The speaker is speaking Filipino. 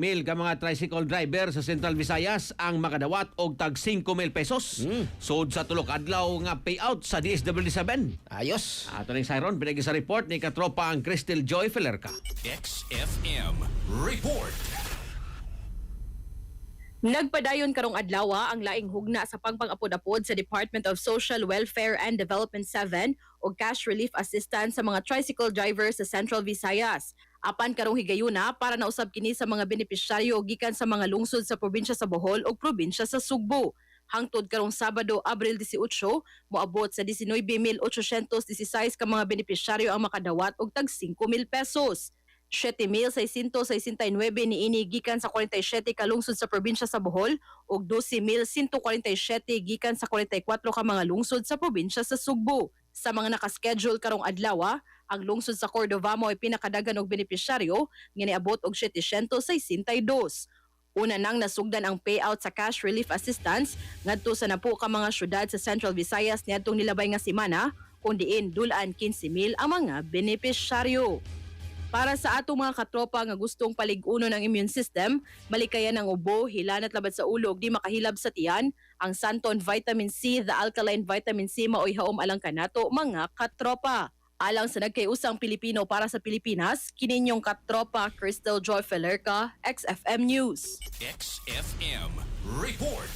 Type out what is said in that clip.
Mil ka mga tricycle driver sa Central Visayas ang makadawat og tag 5,000 pesos. Sud sa tulok adlaw nga payout sa DSWD7. Ayos. Ato ning sayron pinagi sa report ni katropa ang Crystal Joy Felerca. XFM Report. Nagpadayon karong adlaw ang laing hugna sa pagpang-apod-apod sa Department of Social Welfare and Development 7 o cash relief assistance sa mga tricycle drivers sa Central Visayas. Apan karong higayuna para nausab kini sa mga benepisyaryo gikan sa mga lungsod sa probinsya sa Bohol ug probinsya sa Sugbo. Hangtod karong Sabado, Abril 18, moabot sa 19,816 ka mga benepisyaryo ang makadawat og tag 5,000 pesos. 7,669 niini gikan sa 47 ka lungsod sa probinsya sa Bohol ug 12,147 gikan sa 44 ka mga lungsod sa probinsya sa Sugbo. Sa mga nakaschedule karong adlaw, ang lungsod sa Cordova mo ay pinakadagan og benepisyaryo nga niabot og 762. Una nang nasugdan ang payout sa cash relief assistance ngadto sa napo ka mga syudad sa Central Visayas niadtong nilabay nga semana, kun diin dulan 15,000 ang mga benepisyaryo. Para sa atong mga katropa nga gustong palig-unon ang immune system, malikayan ang ubo, hilanat labat sa ulo ug di makahilab sa tiyan, ang Santon Vitamin C, the Alkaline Vitamin C maoy haom alang kanato mga katropa. Alang sa nagkayusang Pilipino para sa Pilipinas, kininyong katropa Crystal Joy Felerca, XFM News. XFM Report.